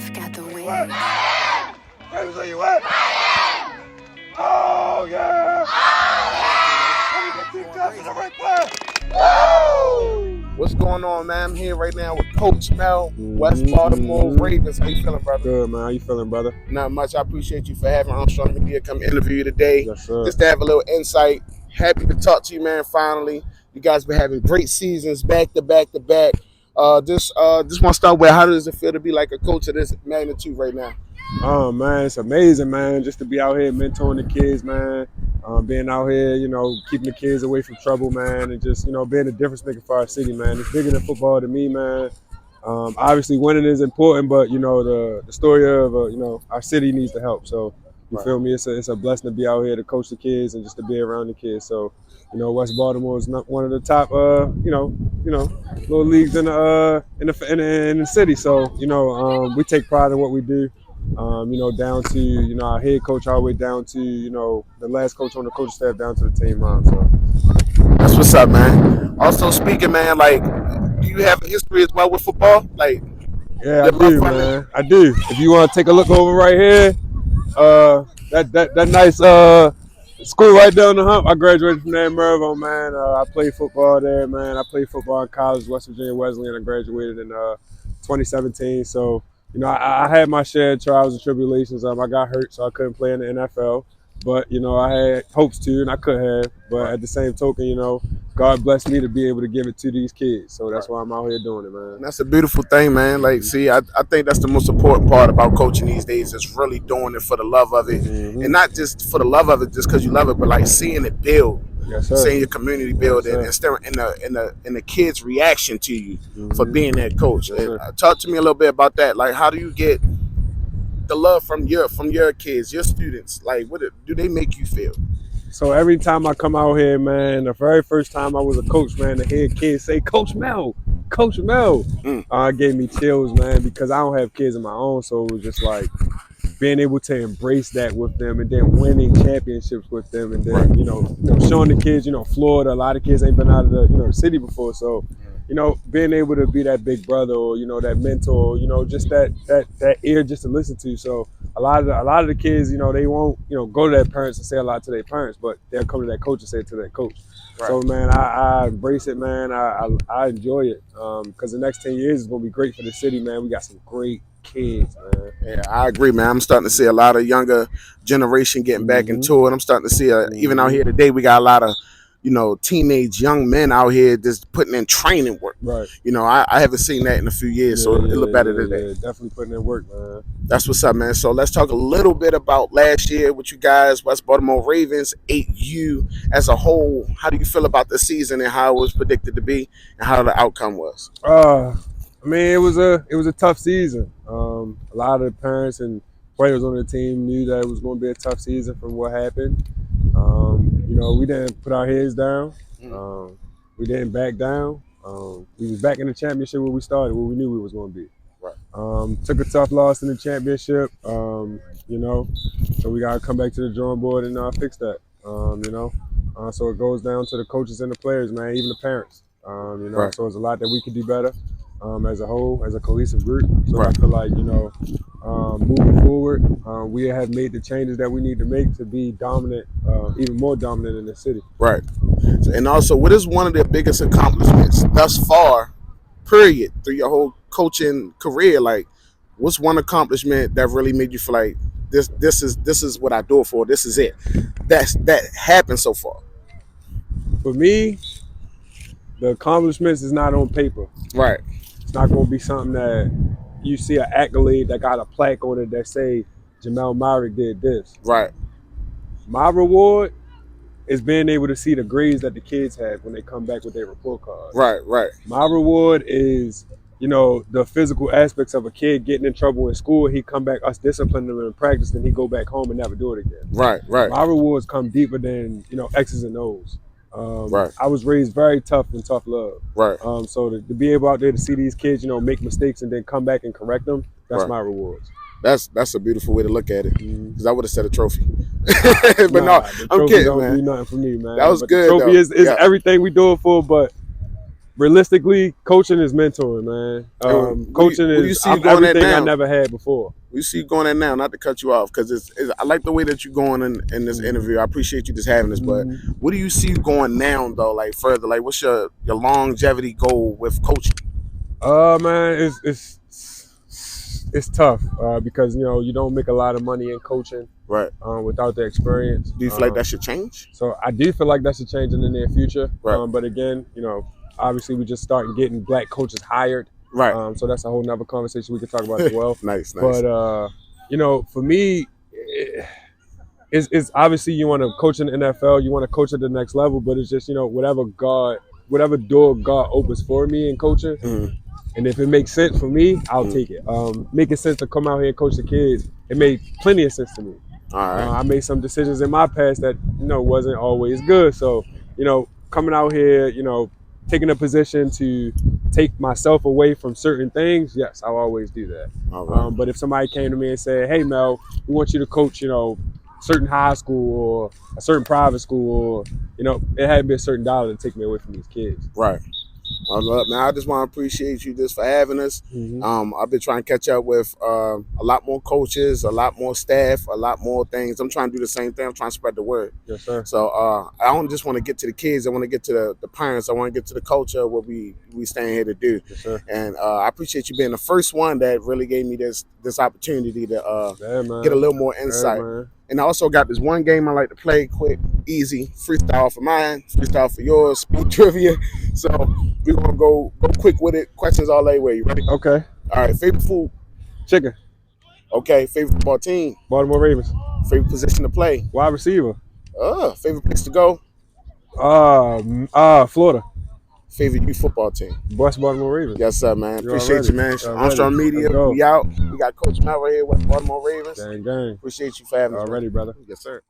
I've got the wind. Ravens, are you wet? Oh, yeah! Let me get two cups in the right place. Woo! What's going on, man? I'm here right now with Coach Mel, West Baltimore Ravens. How you feeling, brother? Good, man. How you feeling, brother? Not much. I appreciate you for having Armstrong Media come interview you today. Yes, sir. Just to have a little insight. Happy to talk to you, man, finally. You guys been having great seasons back to back to back. Just want to start with, how does it feel to be like a coach of this magnitude right now? Oh, man, it's amazing, man, just to be out here mentoring the kids, man. Being out here, keeping the kids away from trouble, man, and just, being a difference maker for our city, man. It's bigger than football to me, man. Obviously, winning is important, but, the story of, our city needs the help. So, you feel me? It's a blessing to be out here to coach the kids and just to be around the kids. So, West Baltimore is not one of the top, little leagues in the city. So, we take pride in what we do. Down to, our head coach all the way down to, the last coach on the coaching staff down to the team mom. So that's what's up, man. Also speaking, man, like, do you have a history as well with football? Like, yeah, I do, man. I do. If you want to take a look over right here, that nice school right there on the hump. I graduated from there in Mervo, man. I played football there, man. I played football in college, West Virginia Wesleyan. I graduated in 2017. So, I had my share of trials and tribulations. I got hurt, so I couldn't play in the NFL. But, I had hopes to, and I could have. But at the same token, God blessed me to be able to give it to these kids. So that's why I'm out here doing it, man. And that's a beautiful thing, man. Like, see, I think that's the most important part about coaching these days, is really doing it for the love of it. Mm-hmm. And not just for the love of it, just because you love it, but like seeing it build. Yes, sir. Seeing your community build, yes, and the kids' reaction to you for Mm-hmm. being that coach. Yes, And, talk to me a little bit about that. Like, how do you get the love from your kids, your students? Like, what do they make you feel? So every time I come out here, man, the very first time I was a coach, man, to hear kids say, Coach Mel, gave me chills, man, because I don't have kids of my own. So it was just like being able to embrace that with them, and then winning championships with them, and then, showing the kids, Florida, a lot of kids ain't been out of the city before. So, being able to be that big brother, or, that mentor, just that ear just to listen to. So a lot of the kids, they won't, go to their parents and say a lot to their parents, but they'll come to that coach and say it to that coach. Right. So, man, I embrace it, man. I enjoy it, because the next 10 years is going to be great for the city, man. We got some great kids, man. Yeah, I agree, man. I'm starting to see a lot of younger generation getting back into it. I'm starting to see, even out here today, we got a lot of, teenage young men out here just putting in training work. Right. I haven't seen that in a few years, so it look better today. Yeah, definitely putting in work, man. That's what's up, man. So let's talk a little bit about last year with you guys, West Baltimore Ravens, 8U as a whole. How do you feel about the season and how it was predicted to be and how the outcome was? It was a tough season. A lot of the parents and players on the team knew that it was going to be a tough season from what happened. We didn't put our heads down. We didn't back down. We was back in the championship where we started, where we knew we was going to be. Right. Took a tough loss in the championship. So we got to come back to the drawing board and fix that. So it goes down to the coaches and the players, man, even the parents. Right. So there's a lot that we could do better as a whole, as a cohesive group. So Right. I feel like, moving forward, we have made the changes that we need to make to be dominant, even more dominant in the city. Right. And also, what is one of their biggest accomplishments thus far, period, through your whole coaching career? Like, what's one accomplishment that really made you feel like this is what I do it for? This is it. That happened so far. For me, the accomplishments is not on paper. Right. It's not going to be something that you see an accolade that got a plaque on it that say Jamel Myrick did this. Right. My reward is being able to see the grades that the kids have when they come back with their report cards. Right. My reward is, the physical aspects of a kid getting in trouble in school. He come back, us disciplining him in practice, then he go back home and never do it again. Right. My rewards come deeper than, X's and O's. Right. I was raised very tough and tough love. Right. So to be able out there to see these kids, make mistakes and then come back and correct them, that's my rewards. That's a beautiful way to look at it. Because I would have said a trophy. But the I'm trophy kidding, don't man. do nothing for me, man. That was but good. The trophy is everything we do it for, but realistically, coaching is mentoring, man. And Coaching what do you is see you going at everything I now? never had before. We see you going at now, not to cut you off, because I like the way that you're going in this interview. I appreciate you just having this, but what do you see you going now though? Like further, like what's your longevity goal with coaching? Man, it's tough because you don't make a lot of money in coaching Right. without the experience. Do you feel like that should change? So I do feel like that should change in the near future. Right. But again, obviously we just starting getting black coaches hired. Right. So that's a whole nother conversation we can talk about as well. Nice. But for me, it's obviously you want to coach in the NFL, you want to coach at the next level, but it's just whatever door God opens for me in coaching. Mm-hmm. And if it makes sense for me, I'll take it. Making sense to come out here and coach the kids, it made plenty of sense to me. All right. I made some decisions in my past that wasn't always good. So coming out here, taking a position to take myself away from certain things, yes, I'll always do that. All right. But if somebody came to me and said, "Hey, Mel, we want you to coach, certain high school or a certain private school," or it had to be a certain dollar to take me away from these kids. Right. Man, I just want to appreciate you just for having us. I've been trying to catch up with a lot more coaches, a lot more staff, a lot more things. I'm trying to do the same thing. I'm trying to spread the word. Yes, sir. So I don't just want to get to the kids. I want to get to the parents. I want to get to the culture, what we staying here to do. Yes, sir. And I appreciate you being the first one that really gave me this opportunity to get a little more insight. And I also got this one game I like to play, quick, easy, freestyle for mine, freestyle for yours, speed trivia. So we're gonna go quick with it. Questions all the way. You ready? Okay. All right. Favorite food? Chicken. Okay. Favorite football team? Baltimore Ravens. Favorite position to play? Wide receiver. Favorite place to go? Florida. Favorite youth football team? West Baltimore Ravens. Yes, sir, man. Appreciate you, man. Armstrong Media, we out. We got Coach Mel right here, West Baltimore Ravens. Gang. Appreciate you for having us. Already, brother. Yes, sir.